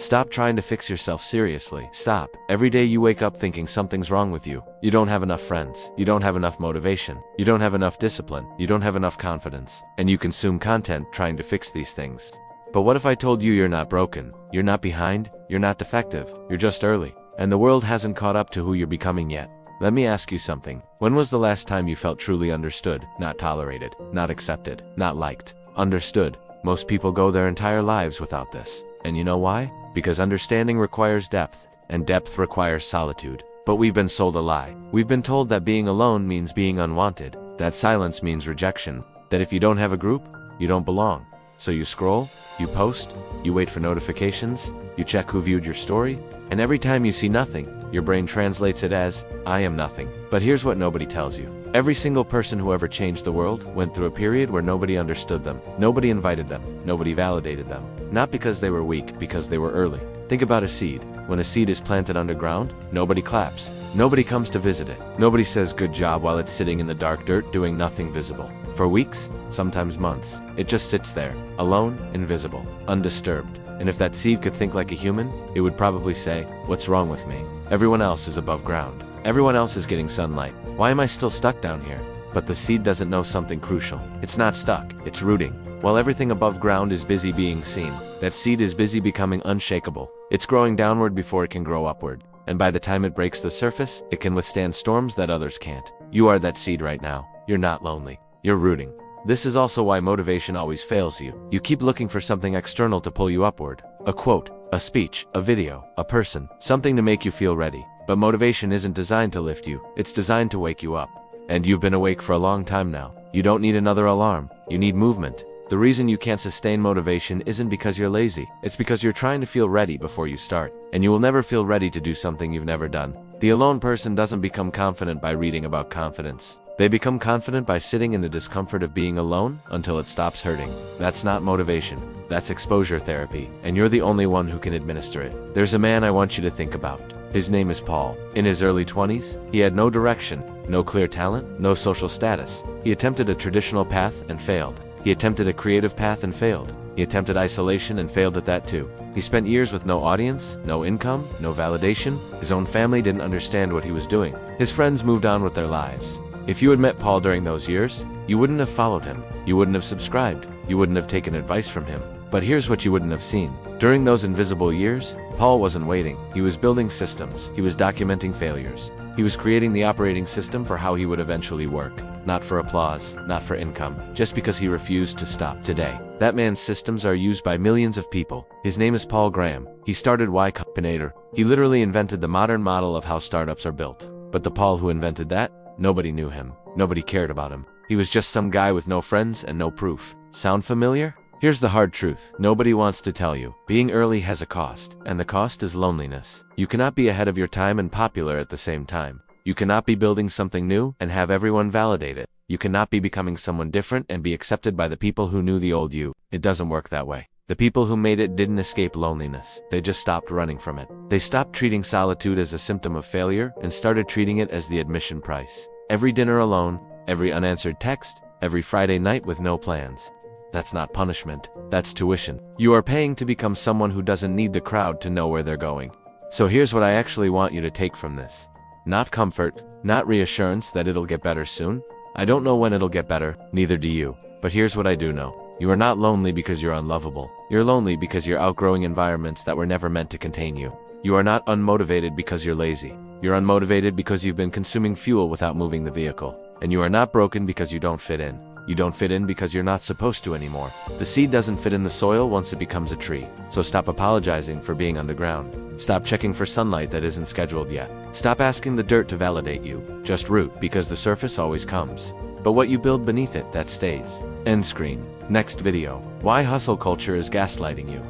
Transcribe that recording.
Stop trying to fix yourself seriously. Stop. Every day you wake up thinking something's wrong with you. You don't have enough friends. You don't have enough motivation. You don't have enough discipline. You don't have enough confidence. And you consume content trying to fix these things. But what if I told you you're not broken? You're not behind. You're not defective. You're just early. And the world hasn't caught up to who you're becoming yet. Let me ask you something. When was the last time you felt truly understood, not tolerated, not accepted, not liked? Understood. Most people go their entire lives without this. And you know why? Because understanding requires depth, and depth requires solitude. But we've been sold a lie. We've been told that being alone means being unwanted, that silence means rejection, that if you don't have a group, you don't belong. So you scroll, you post, you wait for notifications, you check who viewed your story, and every time you see nothing, your brain translates it as, I am nothing. But here's what nobody tells you. Every single person who ever changed the world went through a period where nobody understood them, nobody invited them, nobody validated them. Not because they were weak, because they were early. Think about a seed. When a seed is planted underground, nobody claps. Nobody comes to visit it. Nobody says good job while it's sitting in the dark dirt doing nothing visible. For weeks, sometimes months, it just sits there, alone, invisible, undisturbed. And if that seed could think like a human, it would probably say, what's wrong with me? Everyone else is above ground. Everyone else is getting sunlight. Why am I still stuck down here? But the seed doesn't know something crucial. It's not stuck, it's rooting. While everything above ground is busy being seen, that seed is busy becoming unshakable. It's growing downward before it can grow upward. And by the time it breaks the surface, it can withstand storms that others can't. You are that seed right now. You're not lonely. You're rooting. This is also why motivation always fails you. You keep looking for something external to pull you upward. A quote, a speech, a video, a person, something to make you feel ready. But motivation isn't designed to lift you. It's designed to wake you up. And you've been awake for a long time now. You don't need another alarm. You need movement. The reason you can't sustain motivation isn't because you're lazy. It's because you're trying to feel ready before you start. And you will never feel ready to do something you've never done. The alone person doesn't become confident by reading about confidence. They become confident by sitting in the discomfort of being alone until it stops hurting. That's not motivation. That's exposure therapy, and you're the only one who can administer it. There's a man I want you to think about. His name is Paul. In his early 20s, he had no direction, no clear talent, no social status. He attempted a traditional path and failed. He attempted a creative path and failed. He attempted isolation and failed at that too. He spent years with no audience, no income, no validation. His own family didn't understand what he was doing. His friends moved on with their lives. If you had met Paul during those years, you wouldn't have followed him. You wouldn't have subscribed. You wouldn't have taken advice from him. But here's what you wouldn't have seen. During those invisible years, Paul wasn't waiting. He was building systems. He was documenting failures. He was creating the operating system for how he would eventually work. Not for applause, not for income, just because he refused to stop. Today, that man's systems are used by millions of people. His name is Paul Graham. He started Y Combinator. He literally invented the modern model of how startups are built. But the Paul who invented that, nobody knew him. Nobody cared about him. He was just some guy with no friends and no proof. Sound familiar? Here's the hard truth. Nobody wants to tell you. Being early has a cost, and the cost is loneliness. You cannot be ahead of your time and popular at the same time. You cannot be building something new and have everyone validate it. You cannot be becoming someone different and be accepted by the people who knew the old you. It doesn't work that way. The people who made it didn't escape loneliness. They just stopped running from it. They stopped treating solitude as a symptom of failure and started treating it as the admission price. Every dinner alone, every unanswered text, every Friday night with no plans. That's not punishment. That's tuition. You are paying to become someone who doesn't need the crowd to know where they're going. So here's what I actually want you to take from this. Not comfort, not reassurance that it'll get better soon. I don't know when it'll get better, neither do you. But here's what I do know. You are not lonely because you're unlovable. You're lonely because you're outgrowing environments that were never meant to contain you. You are not unmotivated because you're lazy. You're unmotivated because you've been consuming fuel without moving the vehicle. And you are not broken because you don't fit in. You don't fit in because you're not supposed to anymore. The seed doesn't fit in the soil once it becomes a tree. So stop apologizing for being underground. Stop checking for sunlight that isn't scheduled yet. Stop asking the dirt to validate you. Just root, because the surface always comes. But what you build beneath it, that stays. End screen. Next video. Why hustle culture is gaslighting you.